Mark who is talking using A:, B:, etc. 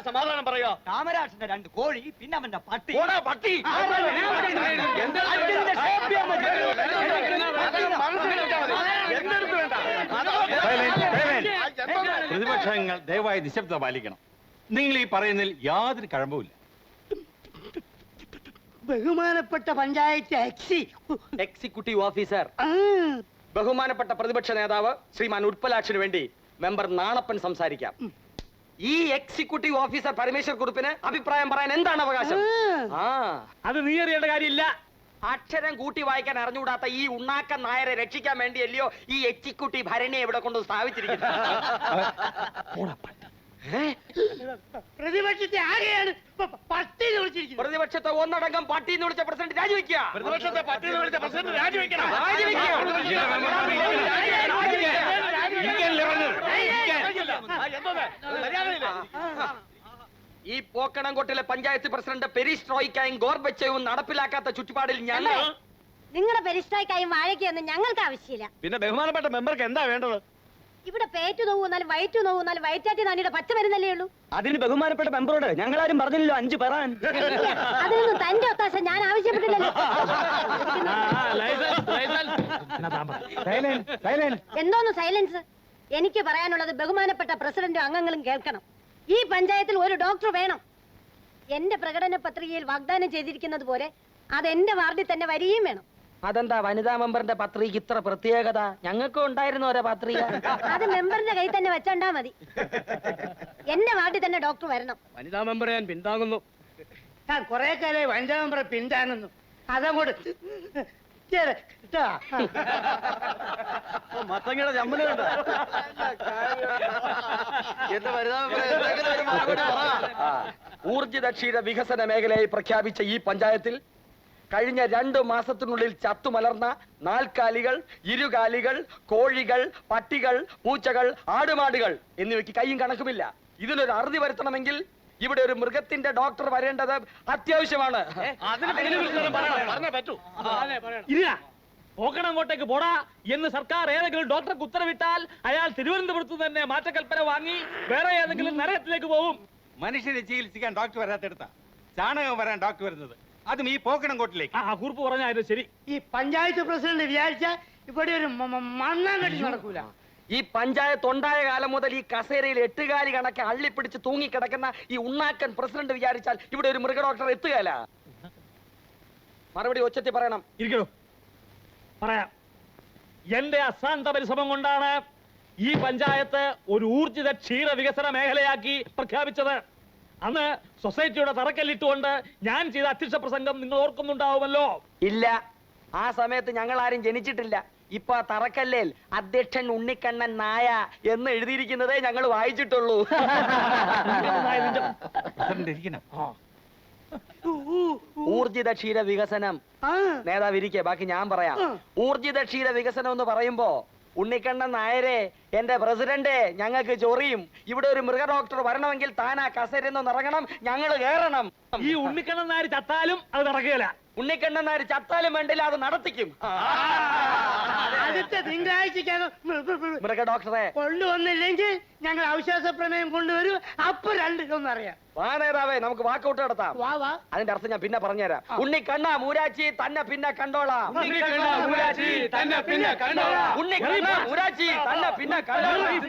A: സമാധാനം പറയോ?
B: കാമരാജന്റെ 2 കോഴി, പിന്നെ അവന്റെ പട്ടി.
A: പട്ടി
C: പ്രതിപക്ഷങ്ങൾ ദയവായി നിശബ്ദത പാലിക്കണം. നിങ്ങൾ ഈ പറയുന്നതിൽ യാതൊരു കഴമ്പുമില്ല.
D: ബഹുമാനപ്പെട്ട പഞ്ചായത്ത്
B: എക്സിക്യൂട്ടീവ് ഓഫീസർ, ബഹുമാനപ്പെട്ട പ്രതിപക്ഷ നേതാവ് ശ്രീമാൻ ഉൽപ്പലാക്ഷന് വേണ്ടി മെമ്പർ നാണപ്പൻ സംസാരിക്കാം. ഈ എക്സിക്യൂട്ടീവ് ഓഫീസർ പരമേശ്വർ കുറുപ്പിന് അഭിപ്രായം പറയാൻ എന്താണ് അവകാശം?
A: അത് നീ അറിയേണ്ട കാര്യമില്ല.
B: അക്ഷരം കൂട്ടി വായിക്കാൻ അറിഞ്ഞുകൂടാത്ത ഈ ഉണ്ണാക്കൻ നായരെ രക്ഷിക്കാൻ വേണ്ടിയല്ലയോ ഈ എക്സിക്യൂട്ടീവ് ഭരണിയെ ഇവിടെ കൊണ്ട് സ്ഥാപിച്ചിരിക്കുന്നത്.
D: പ്രതിപക്ഷത്തെ ആരെയാണ് പട്ടി വിളിച്ചിരിക്കുന്നത്?
B: പ്രതിപക്ഷത്തെ ഒന്നടങ്കം പട്ടി എന്ന് വിളിച്ച പ്രസിഡന്റ് രാജിവെക്കുക.
A: പ്രതിപക്ഷത്തെ പട്ടി എന്ന് വിളിച്ച പ്രസിഡന്റ് രാജിവെക്കണം. ഈ പോക്കണംകോട്ടിലെ പഞ്ചായത്ത് പ്രസിഡന്റ് പെരിസ്ട്രോയിക്കായും ഗോർബച്ചയും നടപ്പിലാക്കാത്ത ചുറ്റുപാടിൽ ഞങ്ങൾ
E: നിങ്ങളുടെ പെരിസ്ട്രോയിക്കായും വാഴയ്ക്കൊന്നും ഞങ്ങൾക്ക് ആവശ്യമില്ല.
A: പിന്നെ ബഹുമാനപ്പെട്ട മെമ്പർക്ക് എന്താ വേണ്ടത്?
E: ഇവിടെ പേറ്റു നോവുന്നാലും വയറ്റു നോവുന്നാലും വയറ്റാറ്റി നാണിയുടെ പച്ച മരുന്നല്ലേ ഉള്ളൂ.
B: അതിന് ബഹുമാനപ്പെട്ട മെമ്പറോട് ഞങ്ങളാരും പറഞ്ഞില്ലല്ലോ 5 പറയാൻ.
E: അതിനൊന്നും തന്റെ ഒത്താശ ഞാൻ ആവശ്യപ്പെട്ടില്ലല്ലോ. എന്തോന്ന് സൈലൻസ്? എനിക്ക് പറയാനുള്ളത് ബഹുമാനപ്പെട്ട പ്രസിഡന്റും അംഗങ്ങളും കേൾക്കണം. ഈ പഞ്ചായത്തിൽ ഒരു ഡോക്ടർ വേണം. എന്റെ പ്രകടന പത്രികയിൽ വാഗ്ദാനം ചെയ്തിരിക്കുന്നത് പോലെ അത് എന്റെ വാർഡിൽ തന്നെ വരികയും വേണം.
B: അതെന്താ വനിതാ മെമ്പറിന്റെ പത്രിക ഇത്ര പ്രത്യേകത? ഞങ്ങൾക്കും ഉണ്ടായിരുന്നു ഓരോ പത്രിക.
E: അത് മെമ്പറിന്റെ കയ്യിൽ തന്നെ വെച്ചോണ്ടാ മതി. എന്റെ വാർഡിൽ തന്നെ ഡോക്ടർ വരണം.
A: വനിതാ മെമ്പറെ ഞാൻ പിന്താങ്ങുന്നു.
D: ഞാൻ കുറെ കാലമായി വനിതാ മെമ്പറെ പിന്താങ്ങുന്നു. അതങ്ങോട്ട്
A: മത്തങ്ങയുടെ ചമ്മലുണ്ട്.
B: ഊർജിത ക്ഷീര വികസന മേഖലയായി പ്രഖ്യാപിച്ച ഈ പഞ്ചായത്തിൽ കഴിഞ്ഞ 2 മാസത്തിനുള്ളിൽ ചത്തുമലർന്ന 4 കാലികൾ, 2 കാലികൾ, കോഴികൾ, പട്ടികൾ, പൂച്ചകൾ, ആടുമാടുകൾ എന്നിവയ്ക്ക് കയ്യും കണക്കുമില്ല. ഇതിനൊരു അറുതി വരുത്തണമെങ്കിൽ ഇവിടെ ഒരു മൃഗത്തിന്റെ ഡോക്ടർ വരേണ്ടത് അത്യാവശ്യമാണ്.
A: പോക്കണംകോട്ടേക്ക് പോടാ എന്ന് സർക്കാർ ഏതെങ്കിലും ഡോക്ടർക്ക് ഉത്തരവിട്ടാൽ അയാൾ തിരുവനന്തപുരത്ത് തന്നെ മാറ്റക്കൽപ്പന വാങ്ങി വേറെ ഏതെങ്കിലും നരകത്തിലേക്ക് പോകും.
C: മനുഷ്യനെ ചികിത്സിക്കാൻ ഡോക്ടർ വരാത്തെടുത്ത ചാണകം വരാൻ ഡോക്ടർ വരുന്നത്, അതും ഈ പോക്കണംകോട്ടിലേക്ക്.
A: കുറിപ്പ് പറഞ്ഞായിരുന്നു ശരി.
D: ഈ പഞ്ചായത്ത് പ്രസിഡന്റ് വിചാരിച്ച ഇവിടെ ഒരു മണ്ണാൻ കെട്ടി നടക്കൂല.
B: ഈ പഞ്ചായത്ത് ഉണ്ടായ കാലം മുതൽ ഈ കസേരയിൽ 8 കാലി കണക്കെ അള്ളിപ്പിടിച്ച് തൂങ്ങിക്കിടക്കുന്ന ഈ ഉണ്ണാക്കൻ പ്രസിഡന്റ് വിചാരിച്ചാൽ ഇവിടെ ഒരു മൃഗ ഡോക്ടർ എത്തുകയല്ല. മറുപടി ഒച്ചത്തി പറയണം.
A: ഇരിക്കണോ? പറയാം. എന്റെ അശ്രാന്ത പരിശ്രമം കൊണ്ടാണ് ഈ പഞ്ചായത്ത് ഒരു ഊർജിത ക്ഷീര വികസന മേഖലയാക്കി പ്രഖ്യാപിച്ചത്. അന്ന് സൊസൈറ്റിയുടെ തറക്കല്ലിട്ടുകൊണ്ട് ഞാൻ ചെയ്ത അധ്യക്ഷ പ്രസംഗം നിങ്ങൾ ഓർക്കുന്നുണ്ടാവുമല്ലോ.
B: ഇല്ല, ആ സമയത്ത് ഞങ്ങൾ ആരും ജനിച്ചിട്ടില്ല. ഇപ്പൊ തറക്കല്ലേൽ അധ്യക്ഷൻ ഉണ്ണിക്കണ്ണൻ നായ എന്ന് എഴുതിയിരിക്കുന്നതേ ഞങ്ങൾ വായിച്ചിട്ടുള്ളൂ. ഊർജിത ക്ഷീര വികസനം നേതാവ് ഇരിക്കെ, ബാക്കി ഞാൻ പറയാം. ഊർജിത ക്ഷീര വികസനം എന്ന് പറയുമ്പോ ഉണ്ണിക്കണ്ണൻ നായരെ, എന്റെ പ്രസിഡന്റ്, ഞങ്ങൾക്ക് ചൊറിയും. ഇവിടെ ഒരു മൃഗ ഡോക്ടർ വരണമെങ്കിൽ താനാ കസേരന്ന് ഇറങ്ങണം, ഞങ്ങൾ കേറണം.
A: ഈ ഉണ്ണിക്കണ്ണൻ നായർ ചത്താലും അത് നടക്കുകയില്ല.
B: ഉണ്ണിക്കണ്ണൻ നായർ ചത്താലും വേണ്ടില്ല, അത് നടത്തിക്കും.
D: അടുത്ത തിങ്കളാഴ്ചക്കാണ്
B: മൃഗ ഡോക്ടറെ
D: കൊണ്ടുവന്നില്ലെങ്കിൽ ഞങ്ങൾ അവിശ്വാസ പ്രമേയം കൊണ്ടുവരും. അപ്പൊ 2 ഒന്നറിയാം.
B: വാ നേതാവേ, നമുക്ക് വാക്കൗട്ട് നടത്താം. അതിന്റെ അർത്ഥം ഞാൻ പിന്നെ പറഞ്ഞുതരാം. ഉണ്ണിക്കണ്ണ മൂരാച്ചി തന്നെ പിന്നെ കണ്ടോളാം.
A: ഉണ്ണിക്കണ്ണ മൂരാച്ചി തന്നെ പിന്നെ കണ്ടോളാം.
B: ഉണ്ണിക്കണ്ണ മൂരാച്ചി തന്നെ പിന്നെ കണ്ടോളാം.